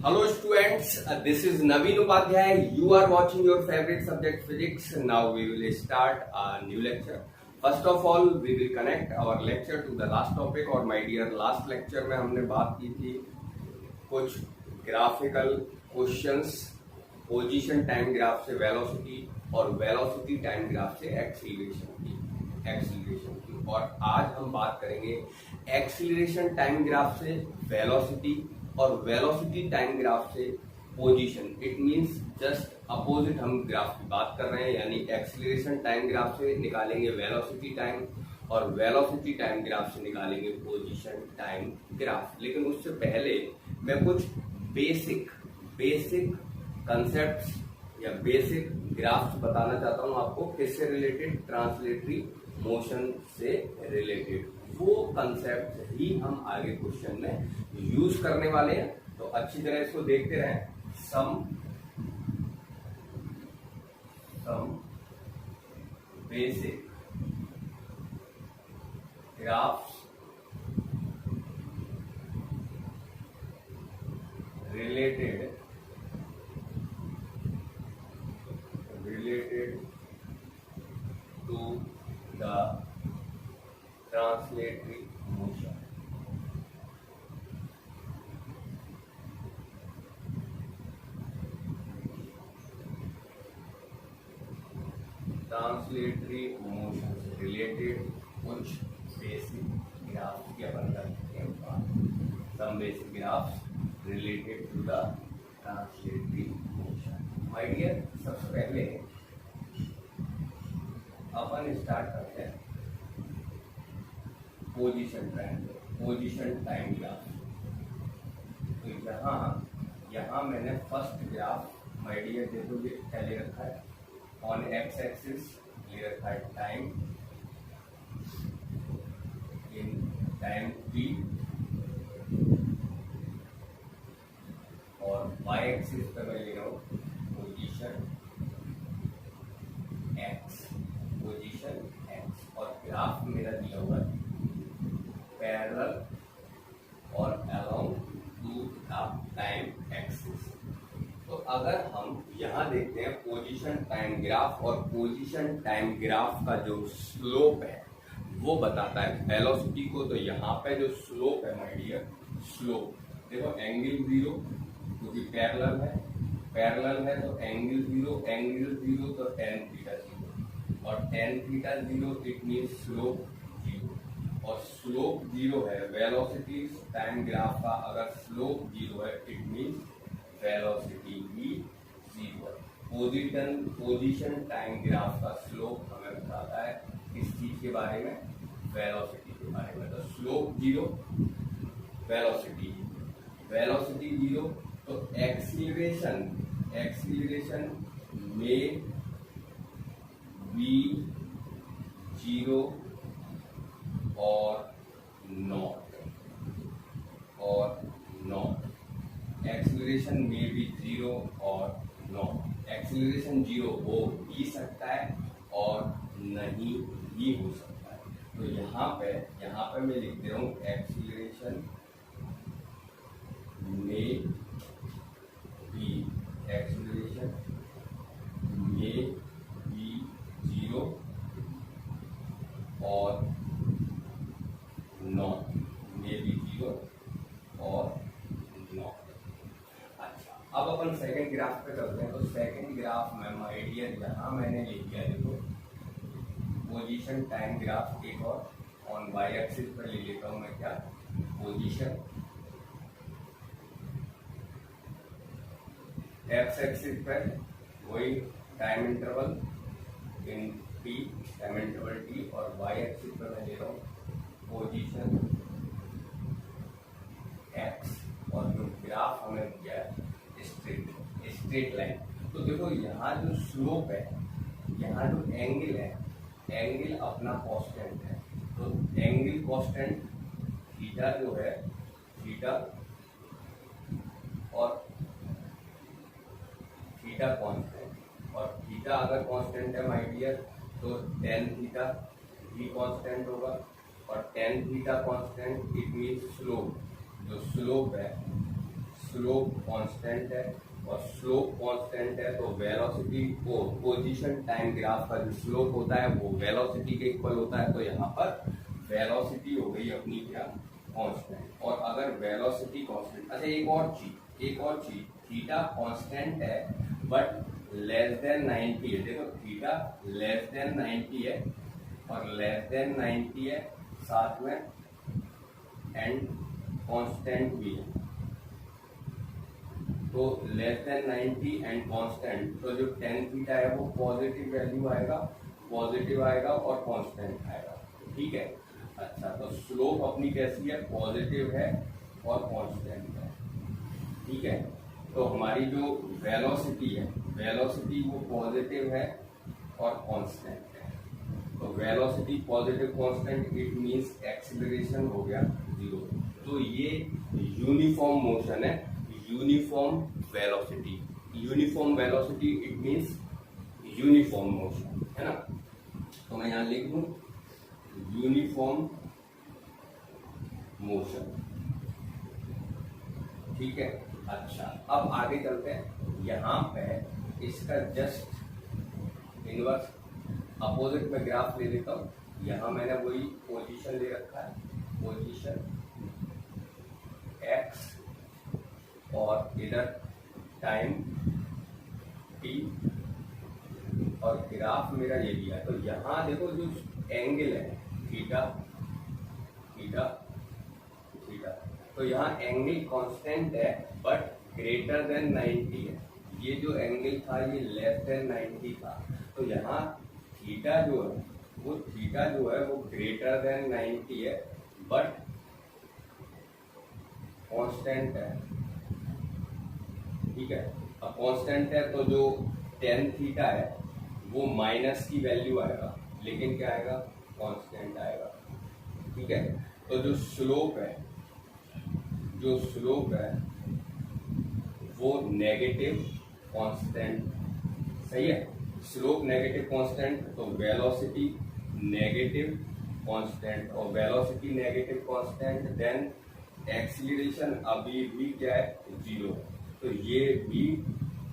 Hello students, this is Naveen Upadhyay. You are watching your favorite subject physics. Now we will start a new lecture. First of all, we will connect our lecture to the last topic. और my dear last lecture में हमने बात की थी कुछ graphical questions, position time graph से velocity और velocity time graph से एक्सीलरेशन की और आज हम बात करेंगे एक्सीलरेशन टाइम ग्राफ से वेलोसिटी और वेलोसिटी टाइम ग्राफ से position. It means just opposite हम ग्राफ की बात कर रहे हैं, यानी एक्सीलरेशन टाइम ग्राफ से निकालेंगे वेलोसिटी टाइम और वेलोसिटी टाइम ग्राफ से निकालेंगे पोजीशन टाइम ग्राफ। लेकिन उससे पहले मैं कुछ बेसिक कंसेप्ट्स या बेसिक ग्राफ्स बताना चाहता हूं आपको। किससे रिलेटेड? ट्रांसलेटरी मोशन से रिलेटेड। वो कंसेप्ट ही हम आगे क्वेश्चन में यूज करने वाले हैं, तो अच्छी तरह इसको देखते रहें। Some basic graphs related to the translatory motion. Translatory motion से रिलेटेड कुछ बेसिक ग्राफ्स की अपन करते हैं। Some basic graphs related to the translatory motion. My dear, सबसे पहले अपन स्टार्ट करते हैं पोजीशन टाइम ग्राफ। तो यहाँ मैंने फर्स्ट ग्राफ माय डियर देखो ये क्या ले रखा है, ऑन एक्स एक्सिस ले रखा है टाइम इन टाइम t और y एक्सिस पे मैं ले रहा हूँ पोजीशन x और ग्राफ मेरा दिया हुआ है पैरेलल और along to the time axis. तो अगर हम यहाँ देखते हैं पोजीशन टाइम ग्राफ, और पोजीशन टाइम ग्राफ का जो स्लोप है वो बताता है वेलोसिटी को। तो यहाँ पे जो स्लोप है माय डियर, स्लोप देखो एंगल 0 क्योंकि पैरेलल है तो एंगल 0 तो tan थीटा 0 और tan theta 0 it means slope 0 और स्लोप 0 है। वेलोसिटी टाइम ग्राफ का अगर स्लोप 0 है इट मींस वेलोसिटी भी 0 है। पोजीशन टाइम ग्राफ का स्लोप हमें बताता है किस चीज के बारे में, वेलोसिटी के बारे में। तो स्लोप 0 वेलोसिटी 0 तो एक्सीलरेशन में बी 0 और नॉट एक्सीलरेशन में भी 0 और नॉट। एक्सीलरेशन 0 हो भी सकता है और नहीं भी हो सकता है। तो यहाँ पे मैं लिख दे रहा हूँ एक्सीलरेशन में भी 0 और नॉट में भी 0 और नॉट। अच्छा, अब अपन सेकंड ग्राफ पे चलते हैं। तो सेकंड ग्राफ में माय डियर यहाँ मैंने लिख दिया देखो पोजीशन टाइम ग्राफ एक और ऑन वाई एक्सिस पर ले लेता हूँ मैं क्या, पोजीशन एक्स एक्सिस पर वही टाइम इंटरवल इन टी, टाइम इंटरवल टी, और वाई एक्सिस पर मैं ले रहा हूँ पोजीशन एक्स और जो ग्राफ हमें दिया है स्ट्रेट लाइन। तो देखो यहाँ जो स्लोप है, यहाँ जो एंगल है, एंगल अपना कांस्टेंट है। तो एंगल कांस्टेंट थीटा जो है, थीटा और थीटा कांस्टेंट, और थीटा अगर कांस्टेंट है माय डियर तो tan थीटा भी कांस्टेंट होगा, और tan theta constant it means slope. जो स्लोप है स्लोप कांस्टेंट है, और स्लोप कांस्टेंट है तो वेलोसिटी को पोजीशन टाइम ग्राफ का जो स्लोप होता है वो वेलोसिटी के इक्वल होता है, तो यहाँ पर वेलोसिटी हो गई अपनी क्या कांस्टेंट। और अगर वेलोसिटी कांस्टेंट, अच्छा एक और चीज थीटा कांस्टेंट है बट लेस देन 90 है, देखो थीटा लेस देन 90 है और लेस देन 90 है, साथ में एंड कांस्टेंट भी है, तो लेस देन 90 एंड कांस्टेंट, तो जो tan थीटा है वो पॉजिटिव वैल्यू आएगा, पॉजिटिव आएगा और कांस्टेंट आएगा, ठीक है। अच्छा, तो स्लोप अपनी कैसी है, पॉजिटिव है और कांस्टेंट है, ठीक है। तो हमारी जो वेलोसिटी है, वेलोसिटी वो पॉजिटिव है और कांस्टेंट है, तो velocity positive constant, it means acceleration हो गया 0। तो ये यूनिफॉर्म मोशन है, uniform velocity, uniform velocity it means uniform motion, है ना। तो मैं यहाँ लिख दूं यूनिफॉर्म मोशन, ठीक है। अच्छा, अब आगे चलते हैं, यहाँ पे इसका जस्ट इनवर्स अपोजिट में ग्राफ ले लेता हूँ। यहाँ मैंने वही पोजीशन ले रखा है, पोजीशन x और इधर टाइम t और ग्राफ मेरा ये दिया है। तो यहाँ देखो जो एंगल है थीटा थीटा थीटा, तो यहाँ एंगल कांस्टेंट है बट ग्रेटर देन 90 है। ये जो एंगल था ये लेस देन 90 था, तो यहाँ थीटा जो है वो ग्रेटर देन 90 है बट कांस्टेंट है, ठीक है। अब कांस्टेंट है तो जो tan थीटा है वो माइनस की वैल्यू आएगा, लेकिन क्या आएगा, कांस्टेंट आएगा, ठीक है। तो जो स्लोप है वो नेगेटिव कांस्टेंट, सही है। स्लोप नेगेटिव कांस्टेंट तो वेलोसिटी नेगेटिव कांस्टेंट, और velocity negative constant then acceleration अभी भी क्या है, 0। तो ये भी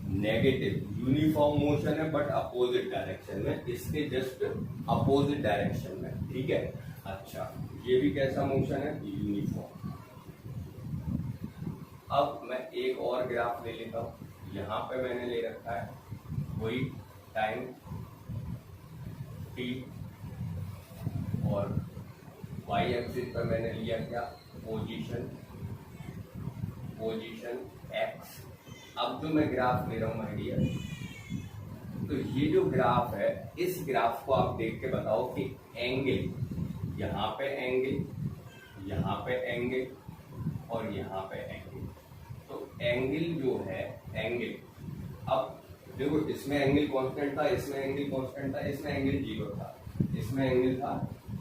नेगेटिव यूनिफॉर्म मोशन है बट अपोजिट डायरेक्शन में, इसके जस्ट अपोजिट डायरेक्शन में, ठीक है। अच्छा, ये भी कैसा मोशन है, यूनिफॉर्म। अब मैं एक और ग्राफ ले लेता हूँ, यहाँ पे मैंने ले रखा है वही टाइम t और y एक्सिस पर मैंने लिया क्या, पोजीशन x। अब जो मैं ग्राफ ले रहा हूँ माय डियर, तो ये जो ग्राफ है इस ग्राफ को आप देख के बताओ कि एंगल, यहाँ पे एंगल, यहाँ पे एंगल और यहाँ पे एंगल, तो एंगल जो है एंगल, अब देखो इसमें एंगल कांस्टेंट था, इसमें एंगल कांस्टेंट था, इसमें एंगल 0 था, इसमें एंगल था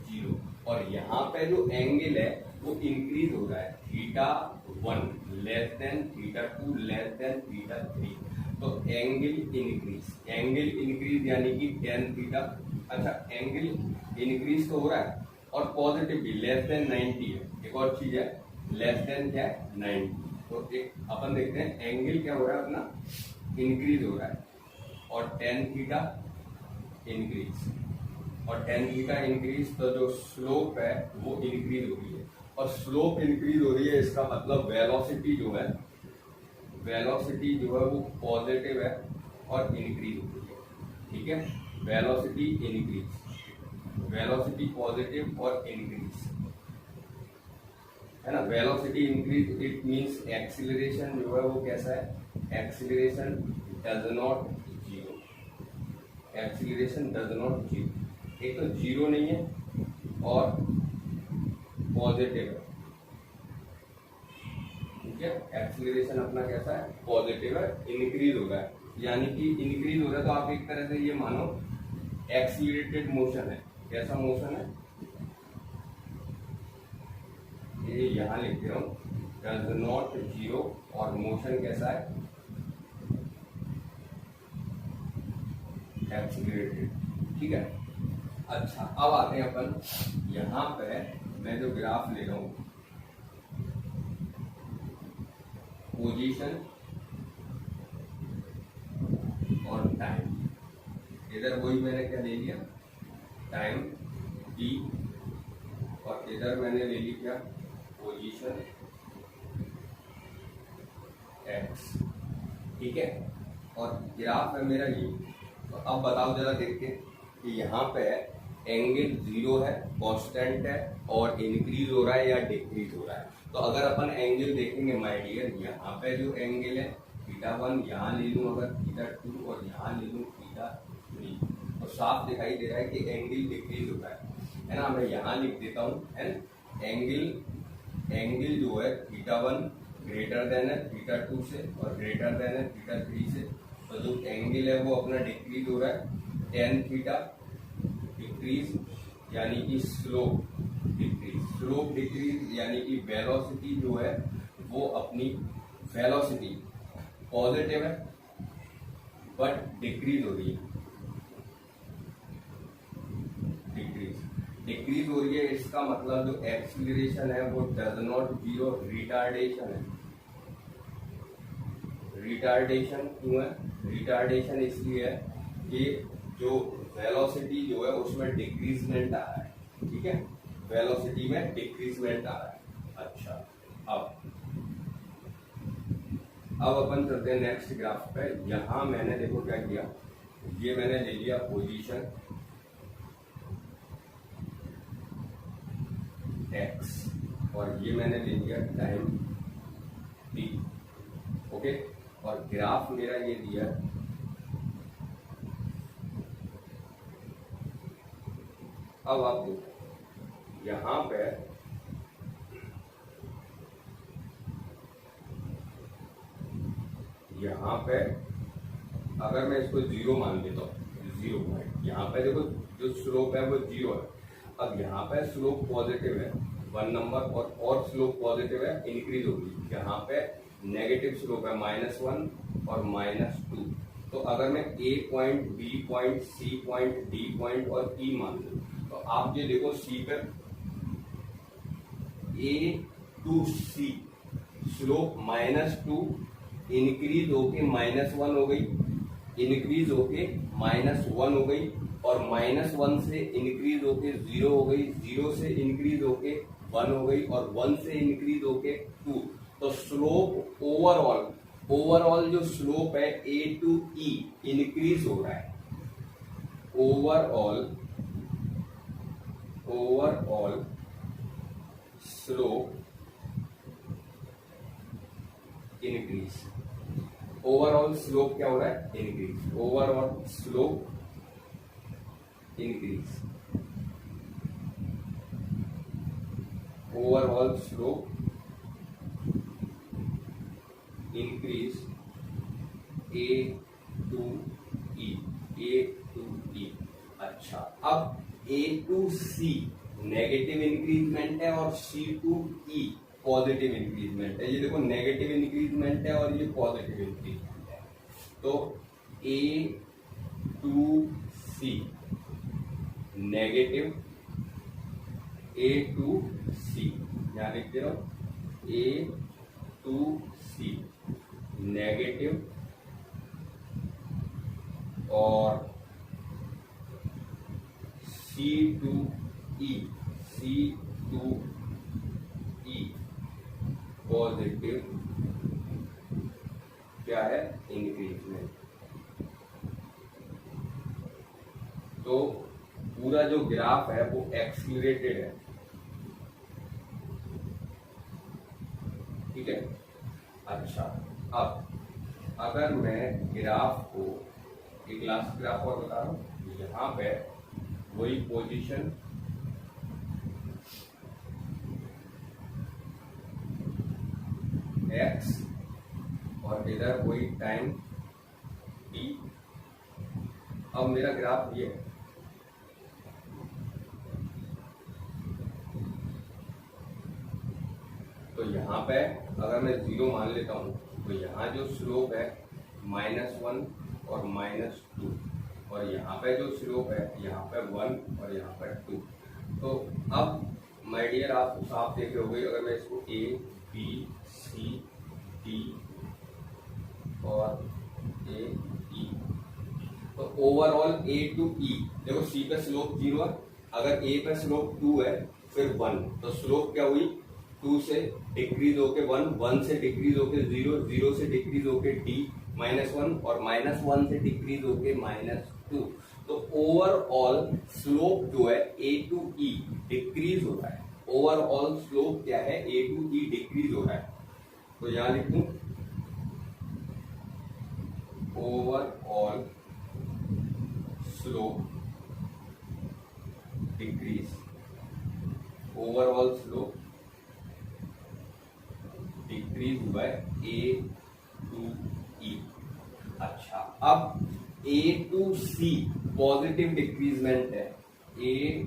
0, और यहाँ पे जो एंगल है वो इंक्रीज हो रहा है, θ1 लेस देन θ2 लेस देन θ3, तो एंगल इंक्रीज यानी कि tan थीटा। अच्छा, एंगल इंक्रीज तो हो रहा है और पॉजिटिव भी लेस देन 90 है। एक और चीज है, लेस देन क्या है, 90। तो एक अपन देखते हैं एंगल क्या हो रहा है, अपना इंक्रीज हो रहा है, और tan थीटा इंक्रीज, और tan थीटा इंक्रीज, तो जो स्लोप है वो इंक्रीज हो रही है, और स्लोप इंक्रीज हो रही है इसका मतलब वेलोसिटी जो है वो पॉजिटिव है और इंक्रीज हो रही है, ठीक है। वेलोसिटी इंक्रीज, वेलोसिटी पॉजिटिव और इंक्रीज, है ना। Velocity increase it means acceleration जो है वो कैसा है, acceleration does not zero, acceleration does not zero. एक तो जीरो नहीं है और पॉजिटिव है, ठीक है। एक्सीलरेशन अपना कैसा है, पॉजिटिव है, इंक्रीज हो रहा है, यानी कि इंक्रीज हो रहा है तो आप एक तरह से ये मानो एक्सीलरेटेड मोशन है। कैसा मोशन है, ये यहां लिखते हो डज नॉट जीरो, और मोशन कैसा है, एक्सीलरेटेड, ठीक है। अच्छा, अब आते हैं अपन यहाँ पे, मैं जो ग्राफ ले रहा हूँ पोजीशन और टाइम, इधर वही मैंने क्या ले लिया, टाइम t, और इधर मैंने ले ली क्या, पोजीशन x, ठीक है। और ग्राफ है मेरा ये। तो अब बताओ जरा देख के कि यहाँ पे एंगल 0 है, कांस्टेंट है, और इंक्रीज हो रहा है या डिक्रीज हो रहा है। तो अगर अपन एंगल देखेंगे माय डियर, यहाँ पे जो एंगल है θ1, यहाँ ले लूँ अगर θ2, और यहाँ ले लूँ θ3, तो साफ दिखाई दे रहा है कि एंगल डिक्रीज हो रहा है ना। मैं यहाँ लिख देता हूँ, है ना, एंगल जो है θ1 ग्रेटर देन है θ2 से, और ग्रेटर देन है θ3 से। तो जो एंगल है वो अपना डिक्रीज हो रहा है, tan थीटा डिक्रीज, यानी कि स्लोप डिक्रीज, यानी कि वेलोसिटी जो है वो अपनी वेलोसिटी पॉजिटिव है बट डिक्रीज हो रही है, डिक्रीज हो रही है। इसका मतलब जो एक्सीलरेशन है वो डज नॉट जीरो, रिटार्डेशन है। रिटार्डेशन क्यों है, रिटार्डेशन इसलिए है कि जो वेलोसिटी जो है उसमें डिक्रीजमेंट आ रहा है, ठीक है, वेलोसिटी में डिक्रीजमेंट आ रहा है। अच्छा, अब अपन चलते हैं नेक्स्ट ग्राफ पे। यहां मैंने देखो क्या किया, ये मैंने ले लिया पोजीशन x, और ये मैंने ले लिया टाइम t, ओके। और ग्राफ मेरा ये दिया, अब आप देखो यहां पे अगर मैं इसको 0 मान लेता हूँ, 0 पॉइंट, यहाँ पे देखो जो स्लोप है वो 0 है। अब यहाँ पे स्लोप पॉजिटिव है 1 नंबर, और स्लोप पॉजिटिव है, इंक्रीज होगी। यहाँ पे नेगेटिव स्लोप है -1 और -2। तो अगर मैं A point, B point, C point, D point और E मान लूँ, तो आप ये देखो C पे A to C slope -2 increase होके -1 हो गई, इंक्रीज होके -1 हो गई, और -1 से इंक्रीज होके 0 हो गई, 0 से इंक्रीज होके 1 हो गई, और 1 से इंक्रीज होके 2। तो स्लोप ओवरऑल जो स्लोप है A to E इंक्रीज हो रहा है। Overall slope increase, overall slope क्या हो रहा है, increase, overall slope increase, overall slope increase A to E। अच्छा, अब A to C negative increment है और C to E positive increasement है। ये देखो नेगेटिव इंक्रीजमेंट है और ये पॉजिटिव इंक्रीजमेंट है। तो A to C negative, A to C, यहां लिखते रहो A to C नेगेटिव, और C to E पॉजिटिव क्या है, इंक्रीजमेंट। तो पूरा जो ग्राफ है वो एक्सीलरेटेड है, ठीक है। अच्छा, अब अगर मैं ग्राफ को एक लास्ट ग्राफ और बता रहा हूं, यहां पे वही पोजीशन x और इधर वही टाइम t। अब मेरा ग्राफ ये है, तो यहाँ पे अगर मैं 0 मान लेता हूँ, तो यहाँ जो स्लोप है -1 और -2, और यहाँ पे जो स्लोप है यहाँ पे 1 और यहाँ पे 2। तो अब माय डियर आप साफ देख रहे होगे, अगर मैं इसको A B C डी और ए ई। तो ओवरऑल ए टू ई, देखो सी पे स्लोप 0 है, अगर ए पे स्लोप 2 है फिर 1, तो स्लोप क्या हुई 2 से डिक्रीज होके 1, 1 से डिक्रीज होके 0, 0 से डिक्रीज होके डी -1 और -1 से डिक्रीज होके -2। तो ओवरऑल स्लोप जो है ए टू ई डिक्रीज हो रहा है। ओवरऑल स्लोप क्या है, ए टू ई डिक्रीज हो रहा है। तो यहां लिख दूं overall slope decrease, overall slope decrease हुआ है ए टू ई। अच्छा, अब ए टू सी पॉजिटिव डिक्रीजमेंट है, ए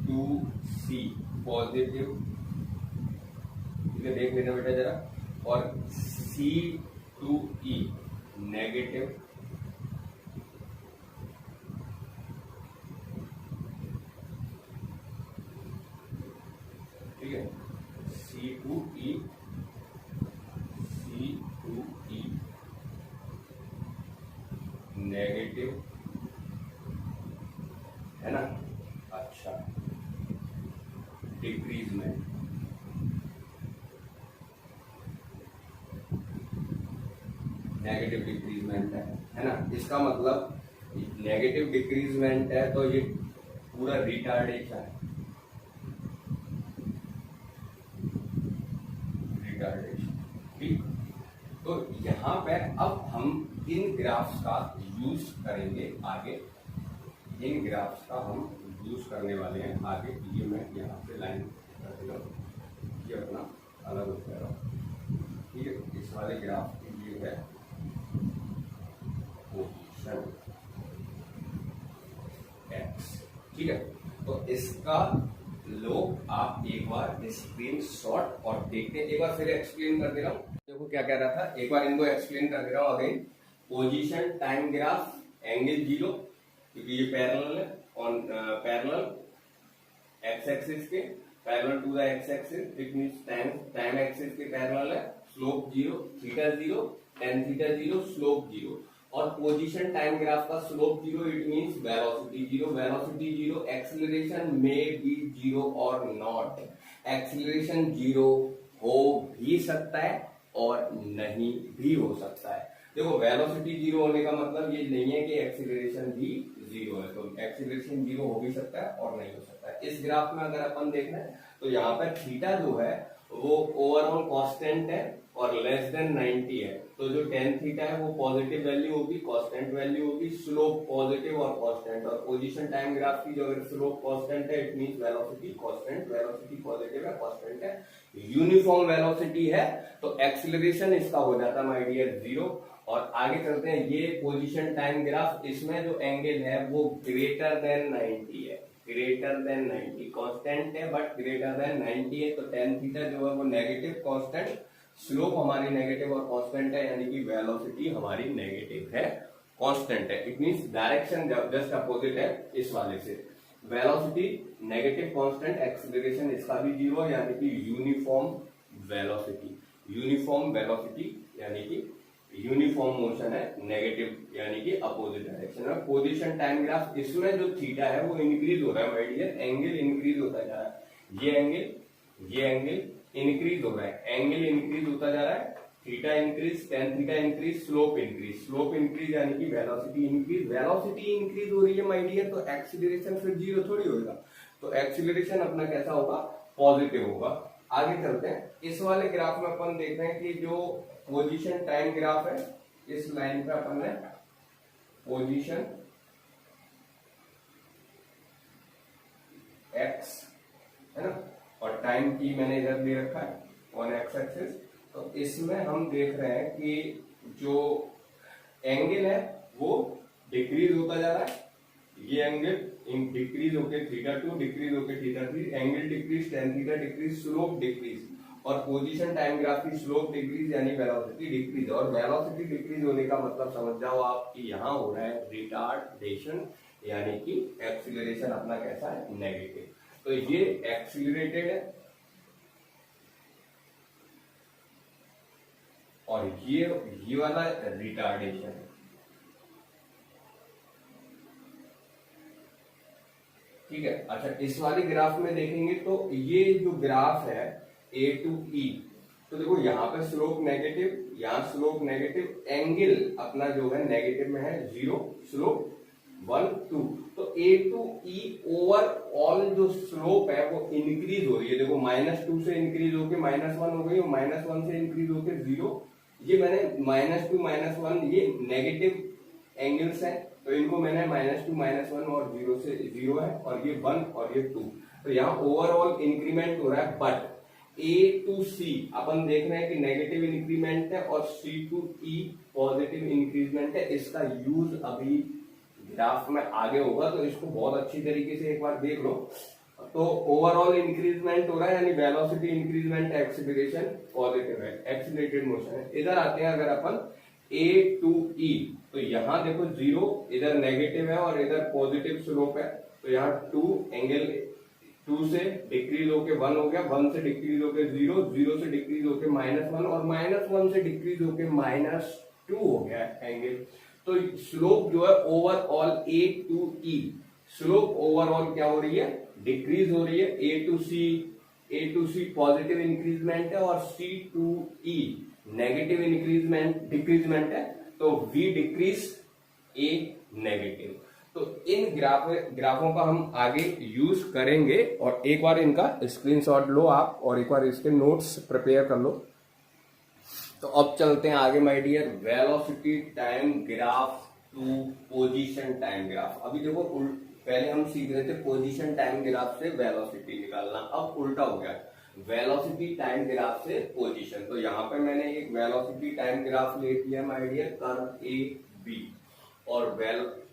टू सी पॉजिटिव, देख लेना बेटा जरा, और सी टू ई नेगेटिव। ठीक है, सी टू ई नेगेटिव है ना। अच्छा, डिक्रीजमेंट, नेगेटिव डिक्रीजमेंट है ना। इसका मतलब नेगेटिव डिक्रीजमेंट है तो ये पूरा रिटार्डेशन है, रिटार्डेशन। ठीक, तो यहाँ पे अब हम इन ग्राफ्स का यूज करेंगे आगे, इन ग्राफ्स का हम यूज करने वाले हैं आगे। ये मैं यहाँ पे लाइन कर देता हूँ, ये अपना अलग हो जाएगा। ठीक है, इस वाले ग्राफ के लिए है पोजीशन एक्स। ठीक है, तो इसका लो आप एक बार स्क्रीन शॉट और देखते हैं। एक बार फिर एक्सप्लेन कर दे रहा हूँ, देखो क्या कह रहा था, एक बार इनको एक्सप्लेन कर दे रहा हूँ again. Position time graph, angle 0 क्योंकि ये पैरेलल है, ऑन पैरेलल एक्स एक्सिस के, parallel to the X axis, it means time axis के पैरेलल है। Slope 0, theta 0, tan theta 0, slope 0। और पोजीशन टाइम ग्राफ का slope 0, it means velocity 0, velocity 0, acceleration में बी 0 और नॉट। एक्सीलरेशन 0 हो भी सकता है और नहीं भी हो सकता है। देखो वेलोसिटी 0 होने का मतलब ये नहीं है कि एक्सीलरेशन भी 0 है, तो एक्सीलरेशन 0 हो भी सकता है और नहीं हो सकता है। इस ग्राफ में अगर अपन देखना है तो यहाँ पर थीटा जो है वो ओवरऑल कांस्टेंट है और लेस देन 90 है, तो जो tan थीटा है वो पॉजिटिव वैल्यू होगी, कांस्टेंट वैल्यू होगी, स्लोप पॉजिटिव और कांस्टेंट। और पोजीशन टाइम ग्राफ की जो अगर स्लोप कांस्टेंट है, it means velocity constant, velocity positive है, कांस्टेंट है, यूनिफॉर्म वेलोसिटी है, तो एक्सीलरेशन इसका हो जाता है माय डियर 0। और आगे चलते हैं, ये पोजीशन टाइम ग्राफ, इसमें जो एंगल है वो ग्रेटर देन 90 है, ग्रेटर देन 90, कांस्टेंट है बट ग्रेटर देन 90 है, तो tan थीटा जो है वो नेगेटिव, कांस्टेंट, स्लोप हमारी नेगेटिव और कांस्टेंट है, यानी कि वेलोसिटी हमारी नेगेटिव है, कांस्टेंट है। It means direction just opposite है इस वाले से। वेलोसिटी नेगेटिव, कांस्टेंट, एक्सीलरेशन इसका भी 0, यानी कि यूनिफॉर्म वेलोसिटी, यूनिफॉर्म वेलोसिटी यानी कि यूनिफॉर्म मोशन है, नेगेटिव यानी कि अपोजिट डायरेक्शन में। पोजीशन टाइम ग्राफ, इसमें जो थीटा है वो इंक्रीज हो रहा है माय डियर, एंगल इंक्रीज होता जा रहा है, ये एंगल इंक्रीज हो रहा है, एंगल इंक्रीज होता जा रहा है, theta increase, tan theta increase, slope increase, slope increase यानी कि वेलोसिटी इंक्रीज, वेलोसिटी इंक्रीज हो रही है माय डियर, तो एक्सीलरेशन फिर 0 थोड़ी होगा, तो एक्सीलरेशन अपना कैसा होगा, पॉजिटिव होगा। आगे चलते हैं, इस वाले ग्राफ में अपन देख रहे हैं कि जो पोजीशन टाइम ग्राफ है, इस लाइन पे अपन ने पोजीशन एक्स है ना, और टाइम टी मैंने इधर दे रखा है ऑन एक्स एक्सिस। तो इसमें हम देख रहे हैं कि जो एंगल है वो डिक्रीज होता जा रहा है, ये एंगल डिक्रीज होके थीटा 2, डिक्रीज होके theta 3, angle decrease, tan theta decrease, slope decrease. और पोजीशन टाइम ग्राफ की स्लोप डिक्रीज यानी वेलोसिटी डिक्रीज, और वेलोसिटी डिक्रीज होने का मतलब समझ जाओ आप कि यहाँ हो रहा है रिटार्डेशन, यानी कि एक्सीलरेशन अपना कैसा है, नेगेटिव। तो ये एक्सीलरेटेड है और ये वाला रिटार्डेशन है। ठीक है। अच्छा, इस वाली ग्राफ में देखेंगे तो ये जो ग्राफ है ए टू ई, तो देखो यहाँ पे स्लोप नेगेटिव, यहाँ स्लोप नेगेटिव, एंगल अपना जो है नेगेटिव में है 0, स्लोप 1 2, तो ए टू ई ओवरऑल जो स्लोप है वो इंक्रीज हो रही है। देखो -2 से इंक्रीज होके -1 हो गई और -1 से इंक्रीज होके 0। ये मैंने -2 -1 ये नेगेटिव एंगल्स है, तो इनको मैंने -2 -1 और 0 से 0 है, और ये 1 और ये 2, तो यहाँ ओवरऑल इंक्रीमेंट हो रहा है। बट ए टू सी अपन देख रहे हैं कि नेगेटिव इंक्रीमेंट है और C to E positive increasement है। इसका यूज अभी ग्राफ में आगे होगा, तो इसको बहुत अच्छी तरीके से एक बार देख लो। तो ओवरऑल इंक्रीजमेंट हो रहा है, यानी वेलोसिटी इंक्रीजमेंट, एक्सीलरेशन पॉजिटिव है, एक्सीलरेटेड मोशन है। इधर आते हैं अगर अपन ए टू ई, तो यहाँ देखो 0 इधर नेगेटिव है और इधर पॉजिटिव स्लोप है, तो यहाँ 2 एंगल 2 से डिक्रीज होके 1 हो गया, 1 से डिक्रीज होके 0, 0 से डिक्रीज होके -1 और -1 से डिक्रीज होके -2 हो गया एंगल। तो स्लोप जो है overall A to E, slope overall क्या हो रही है, डिक्रीज हो रही है। A to C positive increasement है और C to E negative increasement decrement है, तो वी डिक्रीज ए नेगेटिव। तो इन ग्राफों का हम आगे यूज करेंगे, और एक बार इनका स्क्रीनशॉट लो आप और एक बार इसके नोट्स प्रिपेयर कर लो। तो अब चलते हैं आगे my dear, velocity time graph to position time graph. अभी देखो पहले हम सीख रहे थे पोजीशन टाइम ग्राफ से वेलोसिटी निकालना, अब उल्टा हो गया, वेलोसिटी टाइम ग्राफ से पोजीशन। तो यहाँ पे मैंने एक वेलोसिटी टाइम ग्राफ ले लिया my dear, curve A B, और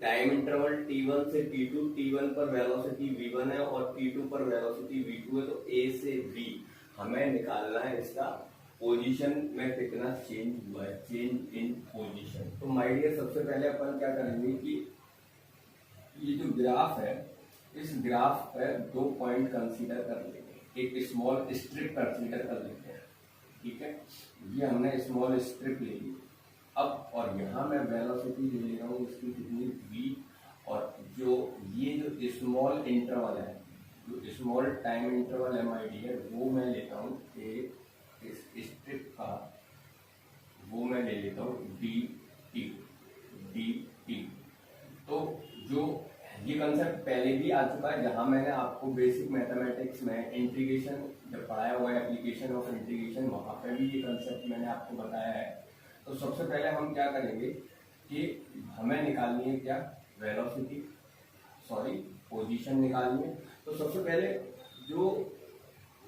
टाइम इंटरवल t1 से t2, t1 पर वेलोसिटी v1 है और t2 पर वेलोसिटी v2 है, तो a से b हमें निकालना है इसका पोजीशन में कितना चेंज हुआ है, चेंज इन पोजीशन। तो माय डियर सबसे पहले अपन क्या करेंगे कि ये जो ग्राफ है, इस ग्राफ पर 2 पॉइंट कंसीडर कर लेंगे, एक स्मॉल स्ट्रिप कंसीडर कर लेते हैं। ठीक है, ये हमने स्मॉल स्ट्रिप ले ली। अब और यहाँ मैं वेलोसिटी ले ले रहा हूँ इसकी कितनी v, और जो ये जो स्मॉल इंटरवल है, जो स्मॉल टाइम इंटरवल है माय डियर, वो मैं लेता हूँ एक इस स्ट्रिप का, वो मैं ले लेता हूँ dt। तो जो ये कंसेप्ट पहले भी आ चुका है, जहां मैंने आपको बेसिक मैथमेटिक्स में इंटीग्रेशन जब पढ़ाया हुआ है, एप्लीकेशन ऑफ इंटीग्रेशन, वहां पे भी ये कंसेप्ट मैंने आपको बताया है। तो सबसे पहले हम क्या करेंगे कि हमें निकालनी है क्या, वेलोसिटी, सॉरी पोजीशन निकालनी है। तो सबसे पहले जो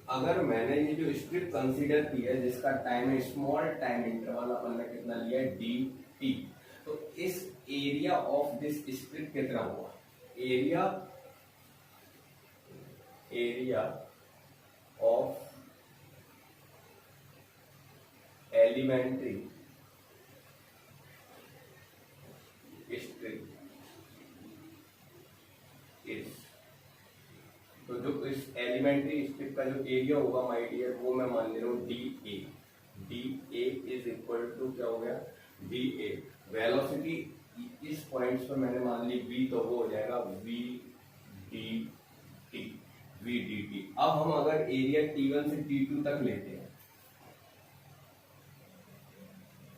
अगर मैंने ये जो स्ट्रिप कंसीडर की है, जिसका टाइम है स्मॉल टाइम इंटरवल अपन ने कितना लिया है dt, तो इस एरिया ऑफ दिस स्ट्रिप कितना हुआ, area of elementary strip is, तो जो इस एलिमेंट्री स्ट्रिप का जो एरिया होगा माय डियर, वो मैं मान ले रहा हूँ dA इज इक्वल टू क्या हो गया, dA। वेलोसिटी इस पॉइंट्स पर मैंने मान ली v, तो वो हो जाएगा v dt। अब हम अगर एरिया t1 से t2 तक लेते हैं,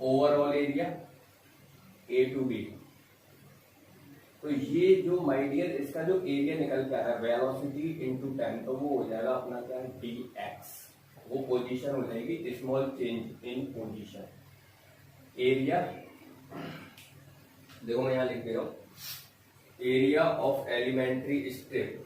overall area a to b, तो ये जो माय डियर इसका जो एरिया निकल के आ रहा है वेलोसिटी इनटू टाइम, तो वो हो जाएगा अपना क्या है dx, वो पोजीशन हो जाएगी, small change in position. Area देखो मैं यहां लिख दे रहा हूं, area of elementary strip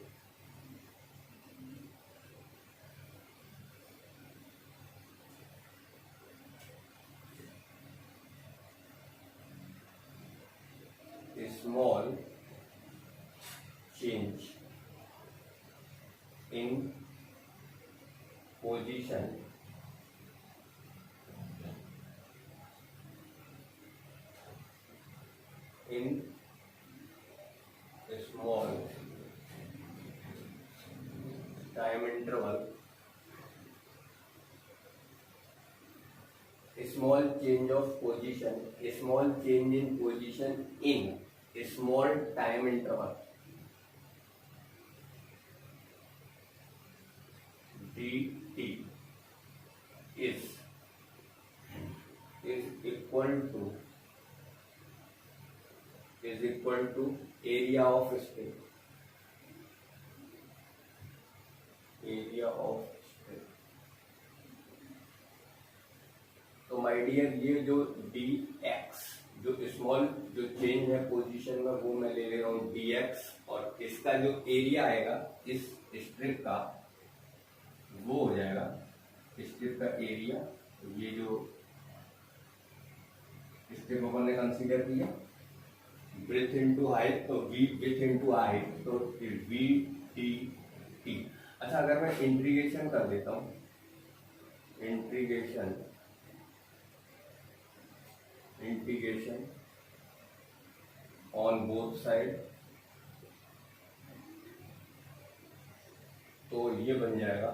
small change in position in small time interval small change of position, small change in position in small time interval dt is equal to area of spring, तो my dear ये जो dx जो small जो change है position में वो मैं ले रहा हूँ dx, और इसका जो एरिया आएगा इस स्ट्रिप का वो हो जाएगा स्ट्रिप का एरिया। ये जो स्ट्रिप अपन ने कंसीडर किया ब्रेथ इनटू हाइट, तो v ब्रेथ इनटू हाइट, तो v t t। अच्छा अगर मैं इंटीग्रेशन कर देता हूँ, इंटीग्रेशन ऑन बोथ साइड, तो ये बन जाएगा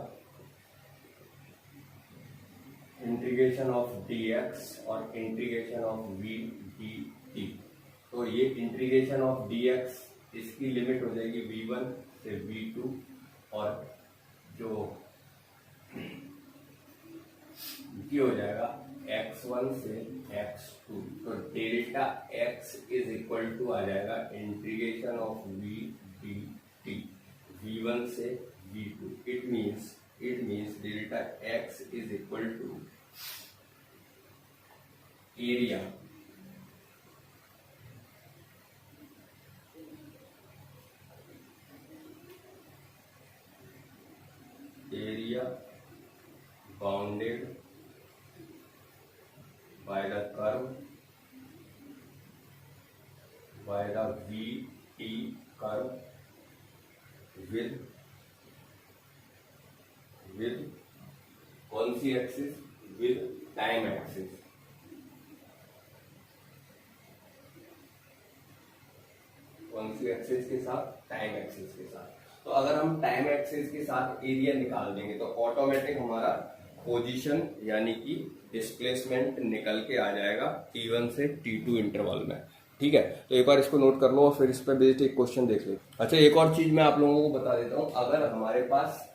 इंटीग्रेशन ऑफ dx और इंटीग्रेशन ऑफ v dt। तो ये इंटीग्रेशन ऑफ dx इसकी लिमिट हो जाएगी v1 से v2, और जो ये हो जाएगा x1 से x2, तो delta x is equal to आ जाएगा integration of v dt v1 से v2। It means delta x is equal to area bounded by the curve, by the VT curve with कौन सी एक्सिस, with टाइम एक्सिस। कौन सी axis के साथ, time axis के साथ। तो अगर हम टाइम एक्सिस के साथ एरिया निकाल देंगे तो ऑटोमेटिक हमारा पोजीशन यानी कि डिस्प्लेसमेंट निकल के आ जाएगा T1 से T2 इंटरवल में। ठीक है, तो एक बार इसको नोट कर लो और फिर इस पर बेस्ड एक क्वेश्चन देख लो। अच्छा एक और चीज मैं आप लोगों को बता देता हूं, अगर हमारे पास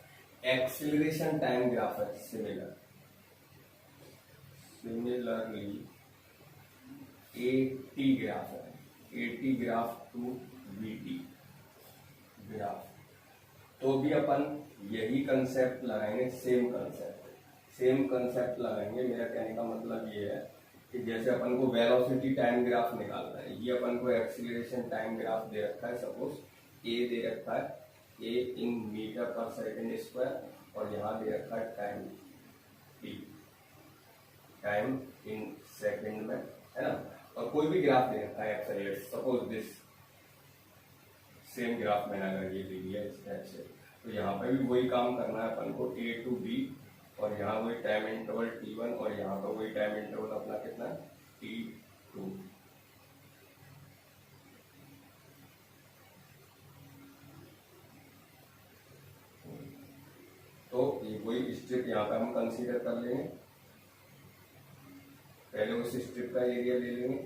एक्सीलरेशन टाइम ग्राफ है सिमिलरली AT ग्राफ है, AT graph to VT graph, तो भी अपन यही कंसेप्ट लगाएंगे, सेम कंसेप्ट लगाएंगे। मेरा कहने का मतलब ये है कि जैसे अपन को वेलोसिटी टाइम ग्राफ निकालना है, ये अपन को एक्सीलरेशन टाइम ग्राफ दे रखा है, सपोज ए दे रखा है, ए इन मीटर पर सेकेंड स्क्वायर, और यहाँ दे रखा है time T, time in second में, है ना। और कोई भी ग्राफ दे रखा है accelerate, suppose this same graph मैंने अगर ये दे दिया इस टाइप से, तो यहाँ पे भी वही काम करना है अपन को, ए टू बी, और यहाँ वही टाइम इंटरवल T1, और यहाँ पर वही टाइम इंटरवल अपना कितना है T2। तो ये वही स्ट्रिप यहाँ पे हम कंसीडर कर लेंगे, पहले उस स्ट्रिप का एरिया ले लेंगे।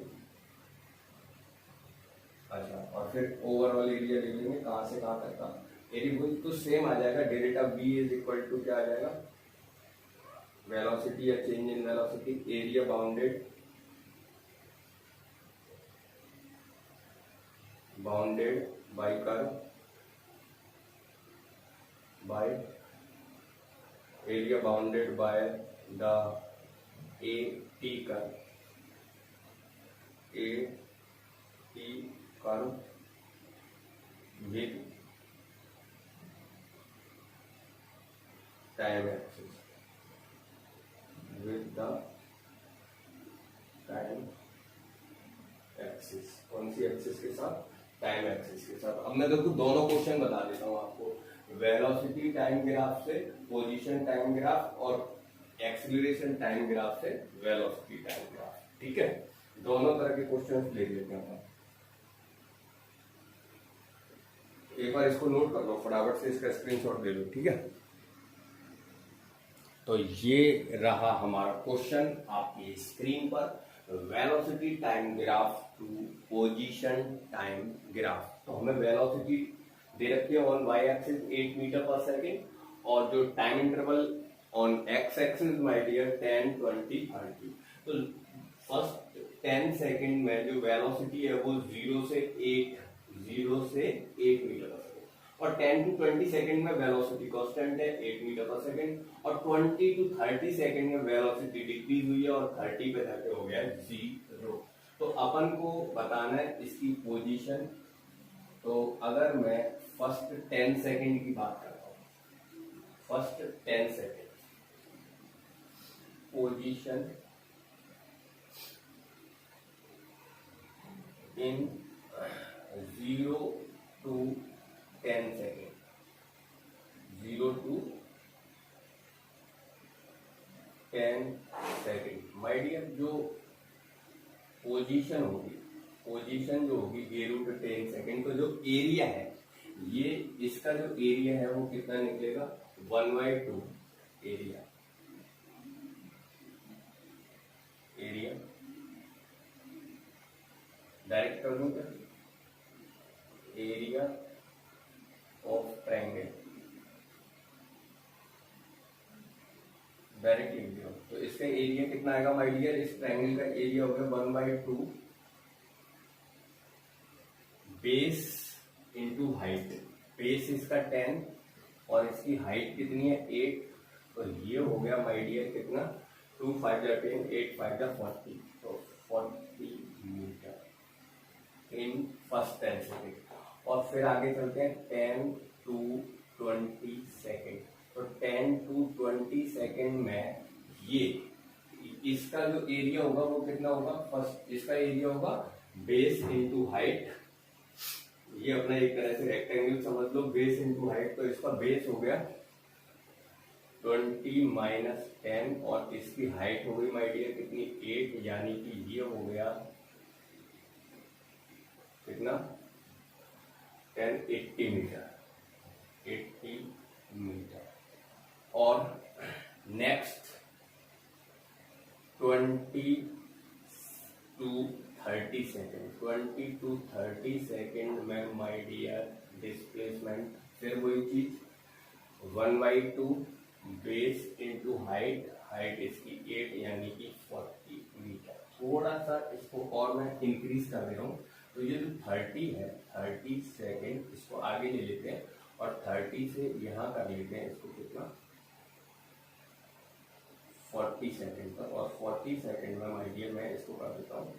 अच्छा, और फिर ओवरऑल एरिया ले लेंगे, कहाँ से कहाँ तक का एरिया, तो सेम आ जाएगा। Delta B is equal to क्या आ जाएगा, वेलोसिटी या change in velocity, area bounded by curve, by area bounded by the AT curve, AT curve with time axis, with the time axis. कौन सी axis के साथ, टाइम एक्सिस के साथ। अब मैं देखो दोनों क्वेश्चन बता देता हूँ आपको, वेलोसिटी टाइम ग्राफ से पोजीशन टाइम ग्राफ, और एक्सीलरेशन टाइम ग्राफ से वेलोसिटी टाइम ग्राफ। ठीक है, दोनों तरह के क्वेश्चन ले लेते हैं। एक बार इसको नोट कर लो फटाफट से, इसका स्क्रीनशॉट ले लो। ठीक है, तो ये रहा हमारा क्वेश्चन आपकी स्क्रीन पर, velocity time graph to position time graph. तो हमें वेलोसिटी दे रखी है ऑन वाई एक्सिस 8 मीटर पर सेकेंड और जो time interval on X axis my dear 10, 20, 30। तो फर्स्ट 10 सेकेंड में जो वेलोसिटी है वो 0 से 8 मीटर पर सेकेंड, और 10 to 20 सेकेंड में वेलोसिटी कांस्टेंट है 8 मीटर पर सेकेंड, और 20 to 30 सेकेंड में वेलोसिटी डिक्रीज हुई है और 30 पे जाके हो गया 0। तो अपन को बताना है इसकी पोजीशन। तो अगर मैं फर्स्ट 10 सेकेंड की बात करता हूँ, first 10 second position in 0 to 10 second, 0 to 10 second my dear, जो पोजीशन होगी, पोजीशन जो होगी 0 to 10 सेकेंड, तो जो एरिया है ये, इसका जो एरिया है वो कितना निकलेगा 1/2 एरिया, एरिया डायरेक्ट कर दूं क्या, एरिया ऑफ ट्रायंगल डायरेक्ट लिख दिया। तो इसका एरिया कितना आएगा माय डियर, इस ट्रायंगल का एरिया होगा 1/2 बेस इंटू हाइट। बेस इसका 10 और इसकी हाइट कितनी है 8, तो ये हो गया माय डियर कितना 2 5 10 8 5 40, तो 40 मीटर इन फर्स्ट 10 सेकेंड। और फिर आगे चलते हैं 10 to 20 सेकेंड। तो 10 to 20 सेकेंड में ये इसका जो एरिया होगा वो कितना होगा, फर्स्ट इसका एरिया होगा बेस इंटू हाइट, ये अपना एक तरह से रेक्टेंगल समझ लो, बेस इंटू हाइट, तो इसका बेस हो गया 20 माइनस 10 और इसकी हाइट हो गई माय डियर कितनी 8, यानी कि ये हो गया कितना 10 80 मीटर, 80 मीटर। और next 20 to 30 second, 20 to 30 second में माय डियर डिस्प्लेसमेंट फिर वही चीज 1/2 बेस इंटू हाइट, हाइट इसकी 8 यानी कि 40 मीटर। थोड़ा सा इसको और मैं इंक्रीज कर दे रहा हूँ, तो ये जो 30 है 30 सेकेंड इसको आगे ले लेते हैं और 30 से यहाँ कर लेते हैं इसको कितना 40 सेकेंड पर, और 40 सेकेंड में माय डियर मैं इसको कर देता हूँ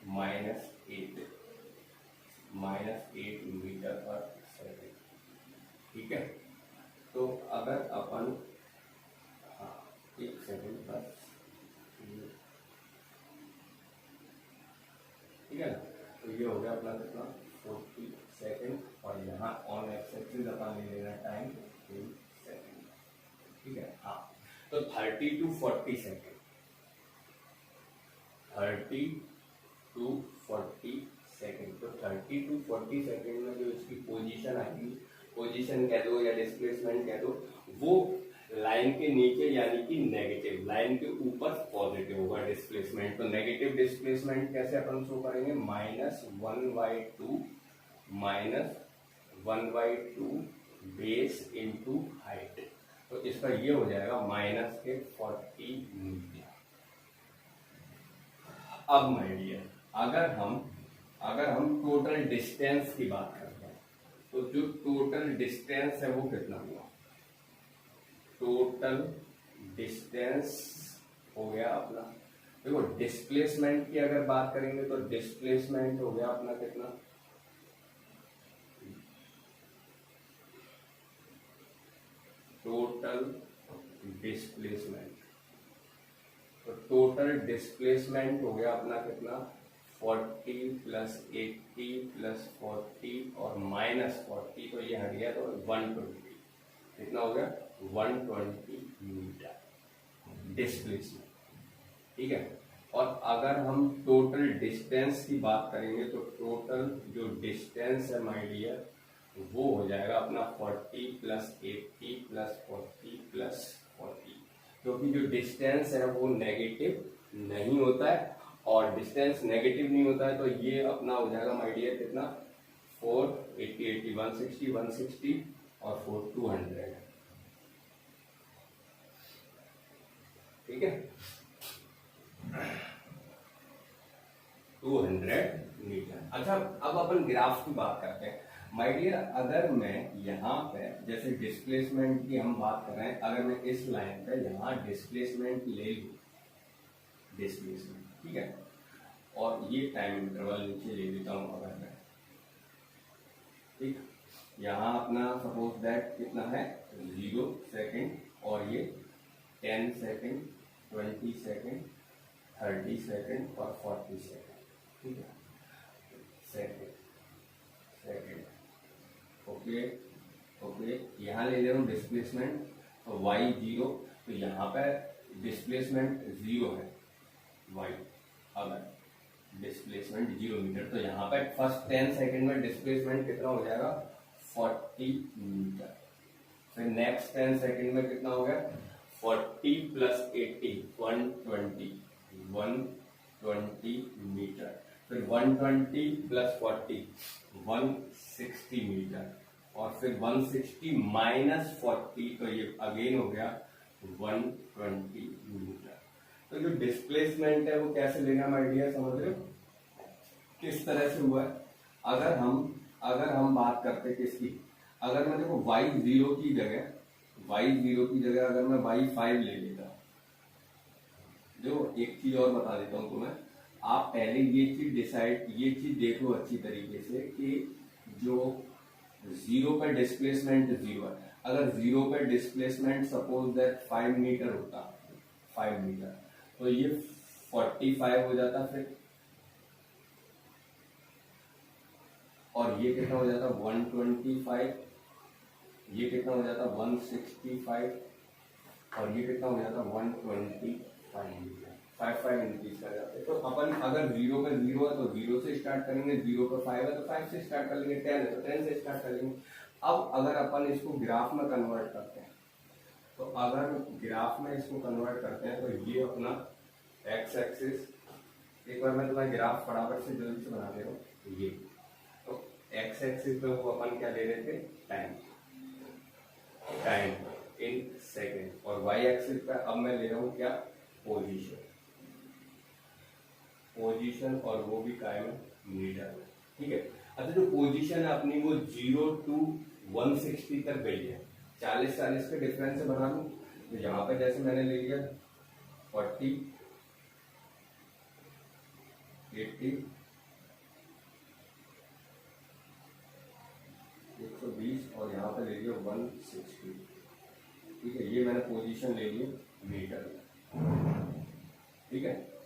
-8 मीटर पर सेकेंड। ठीक है, तो अगर अपन एक सेकेंड बस, ठीक है ना, तो ये हो गया अपना कितना 40 सेकेंड, और यहाँ ऑन एक्स एक्सिस अपन ले लेना टाइम 10 सेकेंड। ठीक है, हाँ, तो 30 to 40 सेकेंड, 30 to 40 सेकेंड, तो 30 to 40 सेकेंड में जो इसकी पोजीशन आएगी, पोजीशन कह दो या डिस्प्लेसमेंट कह दो, वो लाइन के नीचे यानी कि नेगेटिव, लाइन के ऊपर पॉजिटिव होगा डिस्प्लेसमेंट। तो नेगेटिव डिस्प्लेसमेंट कैसे अपन शो करेंगे, -1/2 बेस इंटू हाइट, तो इसका ये हो जाएगा -40 मीटर। अब माय डियर, अगर हम टोटल डिस्टेंस की बात करते हैं, तो जो टोटल डिस्टेंस है वो कितना हुआ, टोटल डिस्टेंस हो गया अपना, देखो डिस्प्लेसमेंट की अगर बात करेंगे तो डिस्प्लेसमेंट हो गया अपना कितना, टोटल डिस्प्लेसमेंट, तो टोटल डिस्प्लेसमेंट हो गया अपना कितना 40 + 80 + 40 और -40, तो ये हट गया, तो 120, कितना हो गया 120 मीटर डिस्प्लेसमेंट। ठीक है, और अगर हम टोटल डिस्टेंस की बात करेंगे तो टोटल जो डिस्टेंस है माय डियर वो हो जाएगा अपना 40 प्लस 80 प्लस 40 प्लस 40, क्योंकि जो डिस्टेंस है वो नेगेटिव नहीं होता है, और डिस्टेंस नेगेटिव नहीं होता है तो ये अपना हो जाएगा माय डियर कितना 4 80 80 160 160 और 4 200, ठीक है 200 मीटर। अच्छा अब अपन ग्राफ की बात करते हैं माय डियर। अगर मैं यहाँ पे जैसे डिस्प्लेसमेंट की हम बात कर रहे हैं, अगर मैं इस लाइन पे यहाँ डिस्प्लेसमेंट ले लूँ, डिस्प्लेसमेंट ठीक है, और ये टाइम इंटरवल नीचे ले लेता हूँ अगर मैं, ठीक यहाँ अपना सपोज दैट कितना है 0 सेकेंड, और ये 10 सेकेंड 20 सेकेंड 30 सेकेंड और 40 सेकेंड, ठीक है सेकेंड सेकेंड, ओके ओके। यहाँ ले ले रहा हूँ डिस्प्लेसमेंट तो y 0, तो यहाँ पे डिस्प्लेसमेंट 0 है y, अगर डिस्प्लेसमेंट 0 मीटर, तो यहाँ पे फर्स्ट 10 सेकेंड में डिस्प्लेसमेंट कितना हो जाएगा 40 मीटर। फिर नेक्स्ट 10 सेकेंड में कितना हो गया 40 प्लस 80 120 मीटर, फिर 120 प्लस 40 160 मीटर, और फिर 160 माइनस 40 तो ये अगेन हो गया 120 मीटर। तो जो डिस्प्लेसमेंट है वो कैसे लेना माय डियर, समझ रहे हो किस तरह से हुआ है। अगर हम बात करते किसकी, अगर मैं देखो y0 की जगह अगर मैं y5 ले लेता, जो एक चीज और बता देता हूँ तुम्हें, आप पहले ये चीज देख लो अच्छी तरीके से कि जो 0 पे डिस्प्लेसमेंट 0 है, अगर 0 पे डिस्प्लेसमेंट सपोज दैट 5 मीटर होता, 5 मीटर, तो ये 45 हो जाता फिर, और ये कितना हो जाता 125, ये कितना हो जाता 165, और ये कितना हो जाता 125 मीटर, 5 इंक्रीज कर जाते। तो अपन अगर 0 पे 0 है तो 0 से स्टार्ट करेंगे, 0 पे 5 है तो 5 से स्टार्ट कर लेंगे, 10 है तो 10 से स्टार्ट कर लेंगे। अब अगर अपन इसको ग्राफ में कन्वर्ट करते हैं, तो अगर ग्राफ में इसको कन्वर्ट करते हैं तो ये अपना एक्स एक्सिस, एक बार मैं तुम्हारा ग्राफ फटाफट से जल्दी से बना दे रहा हूँ, ये तो एक्स एक्सिस पे वो अपन क्या ले रहे थे टाइम इन सेकेंड, और वाई एक्सिस पे अब मैं ले रहा हूँ क्या पोजीशन, और वो भी काय में मीटर, ठीक है। अच्छा जो पोजीशन है अपनी वो 0 to 160 तक गई है, 40 के डिफरेंस से बना लूं, तो यहाँ पे जैसे मैंने ले लिया 40 80 120 और यहाँ पे ले लिया 160, ठीक है, ये मैंने पोजीशन ले ली मीटर, ठीक है।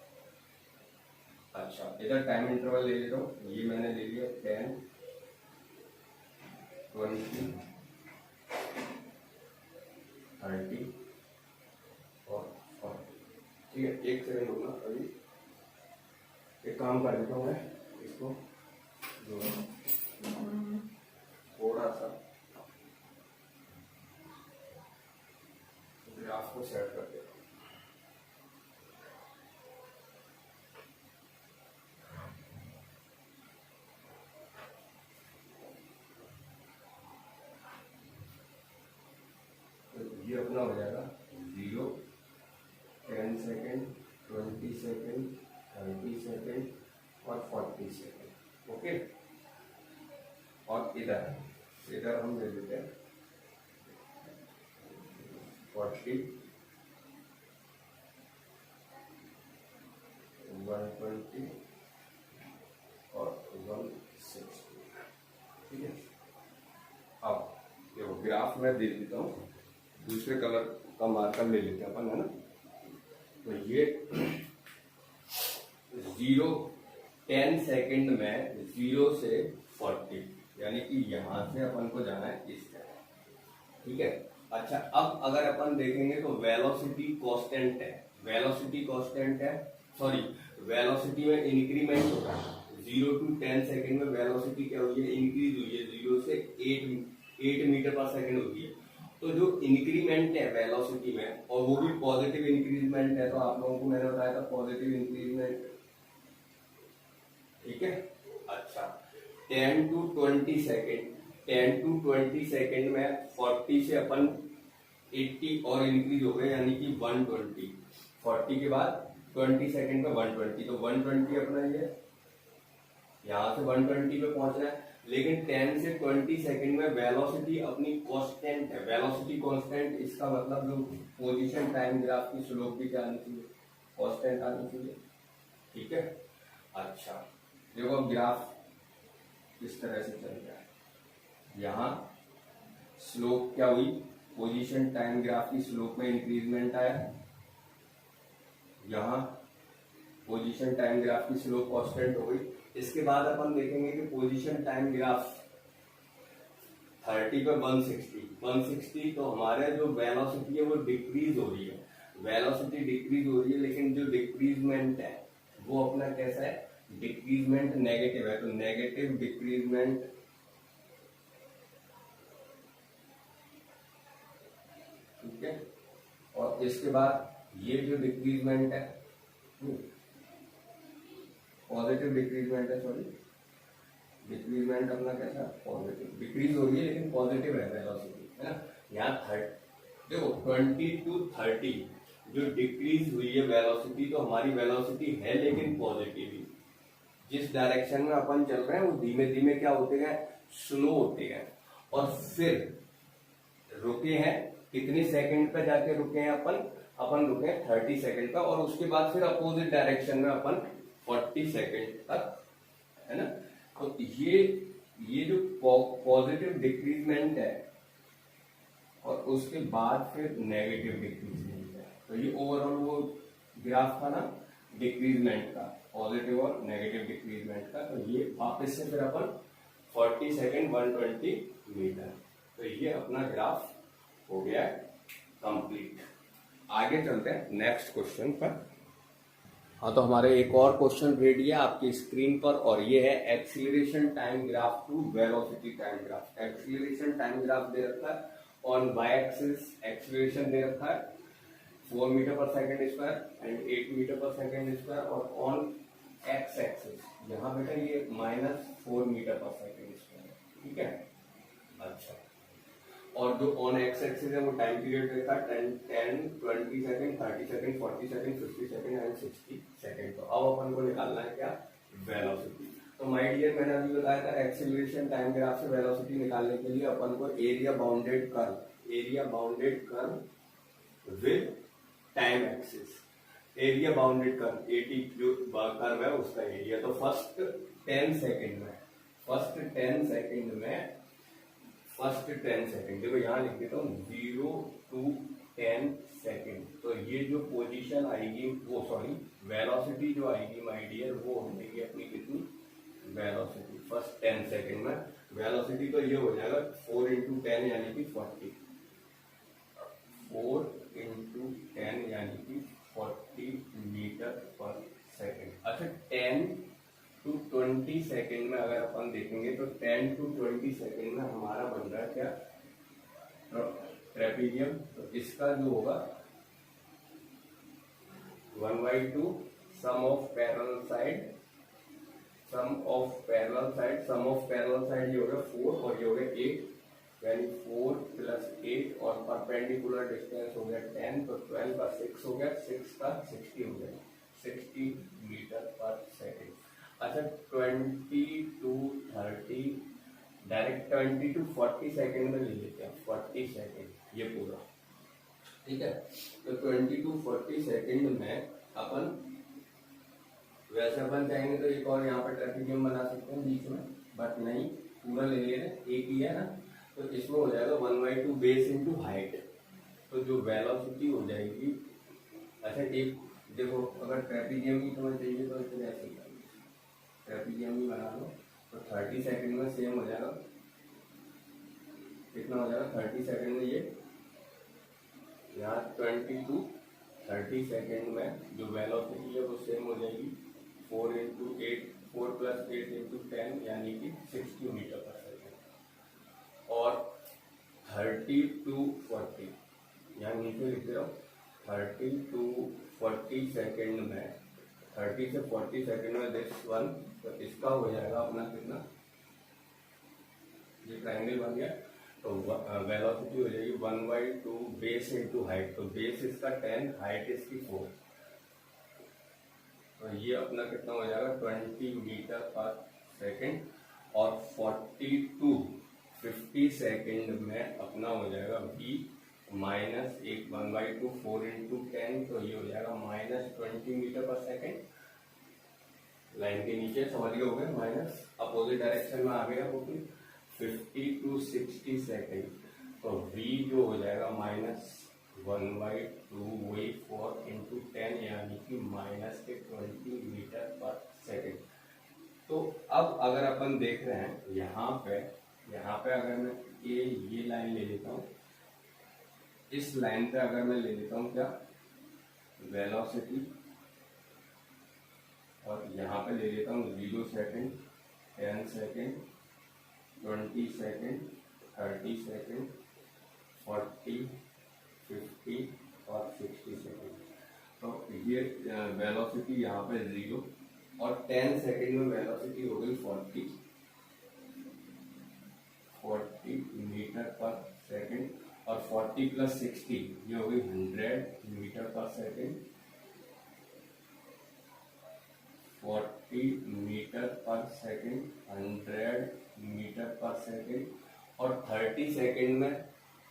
अच्छा इधर टाइम इंटरवल ले लेता हूँ, ये मैंने ले लिया 10 20 30 और 40, ठीक है। एक सेकंड रुकना, अभी एक काम कर देता हूँ मैं, इसको जो थोड़ा सा ग्राफ को सेट कर देता हूँ। ये अपना हो जाएगा 0 10 सेकेंड 20 सेकेंड 30 सेकेंड और 40 सेकेंड, ओके। और इधर हम ले लेते हैं 40 120 और 160, ठीक है। अब देखो ग्राफ में दे देता हूँ, दूसरे कलर का मार्कर ले लेते हैं अपन, है ना। तो ये 10 सेकेंड में 0 से 40, यानी कि यहाँ से अपन को जाना है इस तरह, ठीक है। अच्छा अब अगर अपन देखेंगे तो वेलोसिटी कांस्टेंट है, वेलोसिटी में इंक्रीमेंट होगा, 0 to 10 सेकेंड में वेलोसिटी क्या हुई है, इंक्रीज हुई है, 0 से 8 मीटर पर सेकेंड हुई है। तो जो इंक्रीमेंट है वेलोसिटी में, और वो भी पॉजिटिव इंक्रीजमेंट है, तो आप लोगों को मैंने बताया था पॉजिटिव इंक्रीजमेंट, ठीक है। अच्छा, 10 to 20 सेकेंड, 10 to 20 सेकेंड में 40 से अपन 80 और इंक्रीज हो गए, यानी कि 120। 40 के बाद 20 सेकेंड में 120, तो 120 अपना ये यहाँ से 120 पे पहुंचना है। लेकिन 10 से 20 सेकेंड में वेलोसिटी अपनी कांस्टेंट है, वेलोसिटी कांस्टेंट, इसका मतलब जो पोजीशन टाइम ग्राफ की स्लोप भी क्या आनी चाहिए, कांस्टेंट आनी चाहिए, ठीक है। अच्छा, देखो अब ग्राफ इस तरह से चल रहा है, यहाँ स्लोप क्या हुई, पोजीशन टाइम ग्राफ की स्लोप में इंक्रीजमेंट आया, यहाँ पोजीशन टाइम ग्राफ की स्लोप कांस्टेंट हो गई। इसके बाद अपन देखेंगे कि पोजीशन टाइम ग्राफ 30 पे 160, तो हमारे जो वेलोसिटी है वो डिक्रीज हो रही है, वेलोसिटी डिक्रीज हो रही है, लेकिन जो डिक्रीजमेंट है वो अपना कैसा है, डिक्रीजमेंट नेगेटिव है, तो नेगेटिव डिक्रीजमेंट, ठीक है। और इसके बाद ये जो डिक्रीजमेंट है, पॉजिटिव डिक्रीजमेंट है, सॉरी डिक्रीजमेंट अपना कैसा, पॉजिटिव, डिक्रीज हो रही है लेकिन पॉजिटिव है वेलोसिटी, है ना। यहाँ देखो 20 to 30 जो डिक्रीज हुई है वेलोसिटी, तो हमारी वेलोसिटी है लेकिन पॉजिटिव, जिस डायरेक्शन में अपन चल रहे हैं वो धीमे धीमे क्या होते गए, स्लो होते गए, और फिर रुके हैं कितने सेकंड पे जाके रुके हैं अपन रुके हैं 30 सेकंड पे, और उसके बाद फिर अपोजिट डायरेक्शन में अपन 40 सेकंड तक, है ना। तो ये जो पॉजिटिव डिक्रीजमेंट है और उसके बाद फिर नेगेटिव डिक्रीजमेंट है, तो ये ओवरऑल वो ग्राफ था ना डिक्रीजमेंट का, पॉजिटिव और नेगेटिव डिक्रीजमेंट का। तो ये वापस से फिर अपन 40 सेकंड 120 मीटर, तो ये अपना ग्राफ हो गया कंप्लीट। आगे चलते हैं नेक्स्ट क्वेश्चन पर। हाँ, तो हमारे एक और क्वेश्चन रेडी है आपकी स्क्रीन पर, और ये है acceleration time graph to velocity time graph. Acceleration time graph दे रखा है, ऑन वाई एक्सिस एक्सीलरेशन दे रखा है 4 मीटर पर सेकेंड स्क्वायर एंड 8 मीटर पर सेकेंड स्क्वायर, और ऑन एक्स एक्सिस यहाँ बेटा ये -4 मीटर पर सेकेंड स्क्वायर, ठीक है। अच्छा, और जो ऑन एक्स एक्सिस है वो टाइम पीरियड रहता है 10, 20 second, 30 second, 40 second, 50 second and 60 second. तो अब अपन को निकालना है क्या, वेलोसिटी। तो माय डियर, मैंने अभी बताया था एक्सीलरेशन टाइम ग्राफ से वेलोसिटी निकालने के लिए अपन को area bounded curve with time axis, area bounded curve 80 जो कर्व है उसका एरिया। तो फर्स्ट 10 सेकंड देखो यहाँ लिख देता हूँ 0 to 10 सेकंड। तो ये जो पोजीशन आएगी वो, सॉरी वेलोसिटी जो आएगी माय डियर, वो हो जाएगी अपनी कितनी, वेलोसिटी फर्स्ट 10 सेकंड में वेलोसिटी, तो ये हो जाएगा 4 into 10 यानी कि 40, 4 into 10 यानी कि 40 मीटर पर सेकंड। अच्छा, 10 to 20 सेकेंड में अगर अपन देखेंगे तो 10 to 20 सेकेंड में हमारा बन रहा है क्या, ट्रेपीजियम। तो इसका जो होगा 1/2 सम ऑफ पैरेलल साइड ये हो गया 4 और ये हो गया 8, यानी 4 + 8, और परपेंडिकुलर डिस्टेंस हो गया 10, तो 12 का 6 हो गया, 6 का 60 हो गया, 60 मीटर पर सेकेंड। अच्छा, 20 to 30 डायरेक्ट 20 to 40 सेकेंड में ले लेते हैं, 40 सेकेंड ये पूरा, ठीक है। तो 20 to 40 सेकेंड में अपन वैसे अपन चाहेंगे तो एक और यहाँ पर ट्रेपीजियम बना सकते हैं बीच में, बट नहीं, पूरा ले ले रहे हैं, एक ही है ना। तो इसमें हो जाएगा 1/2 बेस इंटू हाइट, तो जो वेलोसिटी हो जाएगी। अच्छा, एक देखो अगर ट्रेपीजियम ही तुम्हें चाहिए तो इसमें ऐसे ही ट्रेपीजियम ही बना लो, तो 30 सेकंड में सेम हो जाएगा, कितना हो जाएगा 30 सेकंड में, ये यहाँ 20 to 30 सेकंड में जो वेलोसिटी है वो सेम हो जाएगी 4 into 8 4 + 8 × 10 यानी कि 60 मीटर पर सेकेंड। और 30 to 40 यहाँ नीचे लिख रहा हूँ, 30 to 40 सेकेंड में, 30 से 40 सेकेंड में दिस वन, तो इसका हो जाएगा अपना कितना, ये ट्रायंगल बन गया। तो वेलोसिटी हो जाएगी 1/2 बेस इंटू हाइट। तो बेस इसका 10, हाइट इसकी 4, तो ये अपना कितना हो जाएगा 20 मीटर पर सेकेंड। और 40 to 50 सेकेंड में अपना हो जाएगा v माइनस 1/2 4 × 10, तो ये हो जाएगा -20 मीटर पर सेकेंड। लाइन के नीचे समझ गए हो गए, माइनस अपोजिट डायरेक्शन में आ गया वो भी 50 to 60 सेकेंड, तो v जो हो जाएगा -1/2 वही 4 × 10 यानी कि -20 मीटर पर सेकेंड। तो अब अगर अपन देख रहे हैं यहाँ पे अगर मैं ये लाइन ले लेता हूँ, इस लाइन पे अगर मैं ले लेता हूँ क्या, वेलोसिटी, और यहाँ पे ले लेता हूँ 0 सेकेंड, 10 सेकेंड, 20 सेकेंड, 30 सेकेंड, 40, 50 और 60 सेकेंड। तो ये वेलोसिटी यहाँ पे 0, और 10 सेकेंड में वेलोसिटी हो गई 40 मीटर पर सेकेंड, और 40 + 60 ये हो गई 100 मीटर पर सेकेंड, 40 मीटर पर सेकेंड, 100 मीटर पर सेकेंड। और 30 सेकेंड में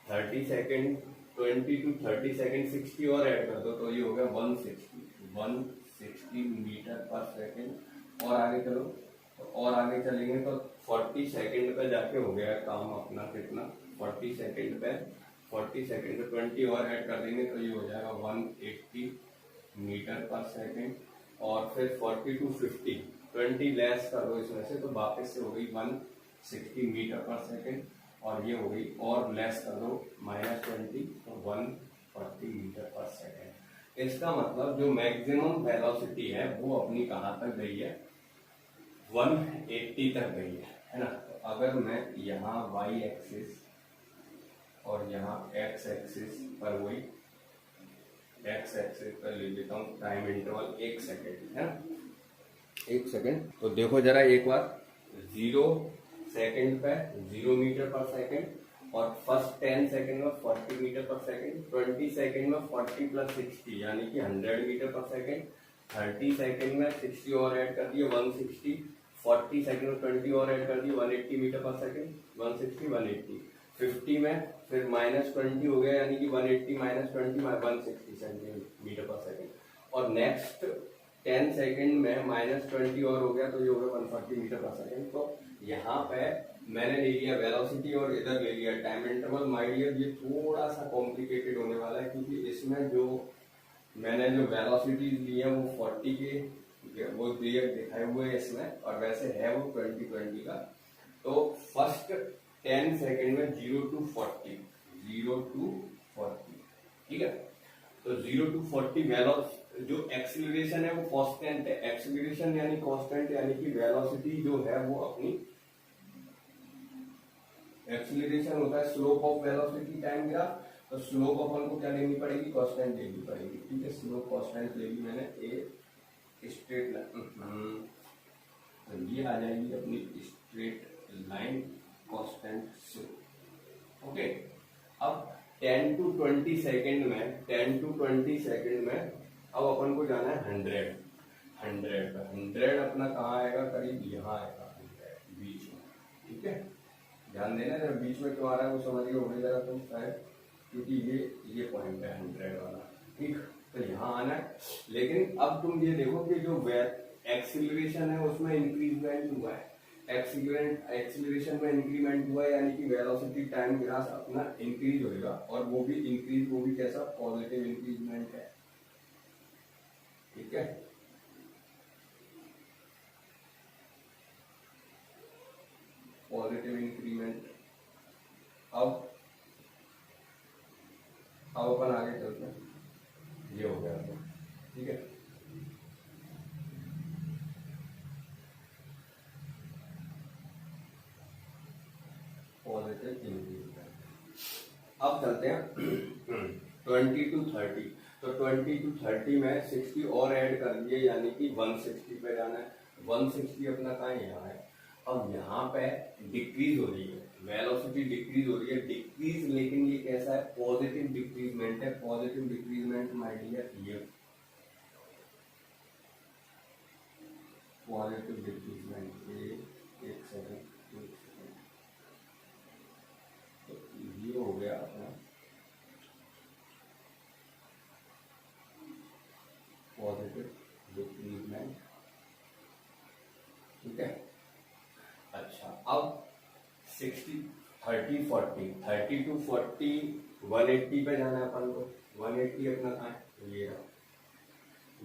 20 to 30 सेकेंड 60 और ऐड कर दो, तो ये हो गया 160 मीटर पर सेकेंड। और आगे चलो, तो और आगे चलेंगे तो 40 सेकेंड पे जाके हो गया काम अपना कितना, 40 सेकेंड पे 20 और ऐड कर देंगे, तो ये हो जाएगा 180 मीटर पर सेकेंड। और फिर 40 to 50 20 लेस कर दो इसमें से, तो वापस से हो गई 160 मीटर पर सेकेंड। और ये हो गई और लेस कर दो -20, तो 140 मीटर पर सेकेंड। इसका मतलब जो मैक्सिमम वेलोसिटी है वो अपनी कहाँ तक गई है, 180 तक गई है ना। तो अगर मैं यहाँ y एक्सिस और यहाँ x एक्सिस पर वही x एक्सिस पर ले लेता हूँ टाइम इंटरवल 1 सेकेंड है ना, 1 सेकेंड। तो देखो जरा एक बार, 0 सेकेंड पे 0 मीटर पर सेकेंड, और फर्स्ट 10 सेकेंड में 40 मीटर पर सेकेंड, 20 सेकेंड में 40 + 60 यानी कि 100 मीटर पर सेकेंड, 30 सेकेंड में 60 और ऐड कर दिए 160, 40 सेकेंड में 20 और ऐड कर दिए 180 मीटर पर सेकेंड, 160 180, 50 में फिर -20 हो गया यानी कि 180 -20 160 सेंटीमीटर पर सेकेंड। और नेक्स्ट 10 सेकेंड में -20 और हो गया, तो ये हो गया 140 मीटर पर सेकेंड। तो यहाँ पे मैंने ले लिया वेलोसिटी और इधर ले लिया टाइम इंटरवल। माय डियर, ये थोड़ा सा कॉम्प्लिकेटेड होने वाला है, क्योंकि इसमें जो मैंने जो वेलोसिटी ली है वो 40 के वो दिखाए हुए है इसमें, और वैसे है वो 20 का। तो फर्स्ट 10 सेकेंड में 0 to 40, ठीक है। तो 0 to 40 वेलोसिटी जो एक्सीलरेशन है वो कांस्टेंट है, एक्सीलरेशन यानी कांस्टेंट, यानी कि वेलोसिटी जो है वो अपनी, एक्सीलरेशन होता है slope of velocity time graph, तो स्लोप अपन को क्या लेनी पड़ेगी, कांस्टेंट लेनी पड़ेगी, ठीक है। स्लोप कांस्टेंट ले ली मैंने, ए स्ट्रेट लाइन, तो ये आ जाएगी अपनी स्ट्रेट लाइन कांस्टेंट से, ओके। अब 10 to 20 सेकेंड में अब अपन को जाना है 100 अपना कहाँ आएगा, करीब यहाँ आएगा 100 बीच में, ठीक है। ध्यान देना, जब बीच में क्यों आ रहा है वो समझ गए होंगे जरा तुम शायद, क्योंकि ये पॉइंट है 100 वाला, ठीक। तो यहाँ आना है, लेकिन अब तुम ये देखो कि जो एक्सीलरेशन है उसमें इंक्रीजमेंट हुआ है, एक्सीलरेशन में इंक्रीमेंट हुआ है, यानी कि वेलोसिटी टाइम ग्राफ अपना इंक्रीज होएगा, और वो भी कैसा, पॉजिटिव इंक्रीजमेंट है, ठीक है। Positive increment. अब अपन आगे चलते हैं, ये हो गया, ठीक है। चलते हैं 20 to 30। तो 20 to 30 में 60 और ऐड कर दिए, यानी कि 160 पे जाना है। 160 अपना कहाँ है, यहाँ है। अब यहाँ पे डिक्रीज हो रही है, वेलोसिटी डिक्रीज हो रही है। डिक्रीज लेकिन ये कैसा है, पॉजिटिव डिक्रीजमेंट है। पॉजिटिव डिक्रीजमेंट माय डियर ये पॉजिटिव डिक्रीजमेंट, एक सेकंड, तो ये हो गया अपना पॉजिटिव डिक्रीजमेंट, ठीक है। अच्छा, अब 60 30 40 30 to 40 180 पे जाना है अपन को। 180 अपना कहाँ है, ये रहा।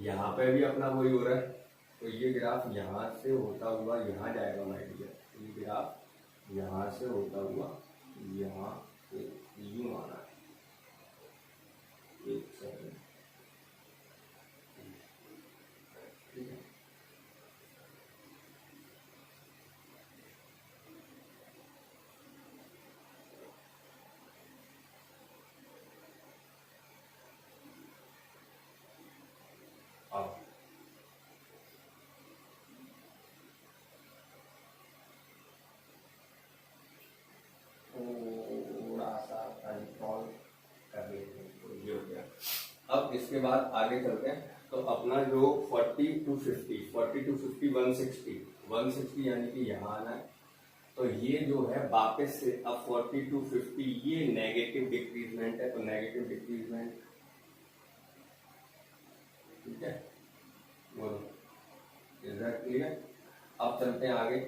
यहाँ पे भी अपना वही हो रहा है। तो ये ग्राफ यहाँ से होता हुआ यहाँ जाएगा माय डियर। ये ग्राफ यहाँ से होता हुआ यहाँ से यूं आना है। एक सेकंड, ठीक है। अब थोड़ा सा कंट्रोल कर लेते हैं, तो ये हो गया। अब इसके बाद आगे चलते हैं। तो अपना जो 40 to 50 160 यानी कि यहाँ आना है। तो ये जो है वापस से अब 40 to 50 ये नेगेटिव डिक्रीजमेंट है। तो नेगेटिव डिक्रीजमेंट, ठीक है, बोलो इज दैट क्लियर। अब चलते हैं आगे।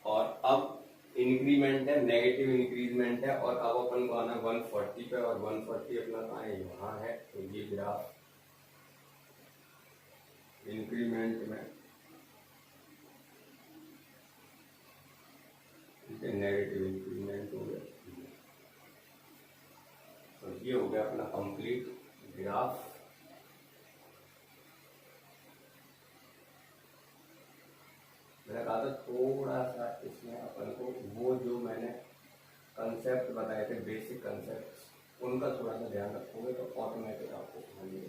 और अब इंक्रीमेंट है, नेगेटिव इंक्रीजमेंट है। और अब अपन को आना 140 पे, और 140 अपना कहाँ है, यहाँ है। तो ये ग्राफ इंक्रीमेंट में, ठीक है, नेगेटिव इंक्रीजमेंट हो गया। तो ये हो गया अपना कंप्लीट ग्राफ। मैंने कहा था थोड़ा सा इसमें अपन को वो जो मैंने कंसेप्ट बताए थे, बेसिक कंसेप्ट, उनका थोड़ा सा ध्यान रखोगे तो ऑटोमेटिक आपको समझ में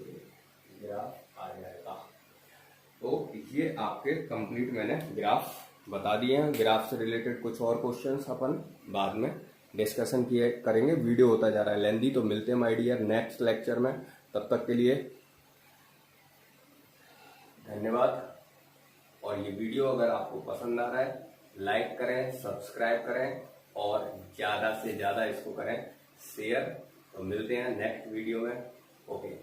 ग्राफ आ जाएगा। तो ये आपके कंप्लीट मैंने ग्राफ बता दिए हैं। ग्राफ से रिलेटेड कुछ और क्वेश्चंस अपन बाद में डिस्कशन किए करेंगे। वीडियो होता जा रहा है लेंदी, तो मिलते हैं माय डियर नेक्स्ट लेक्चर में। तब तक के लिए धन्यवाद। और ये वीडियो अगर आपको पसंद आ रहा है, लाइक करें, सब्सक्राइब करें, और ज़्यादा से ज़्यादा इसको करें शेयर। तो मिलते हैं नेक्स्ट वीडियो में। ओके।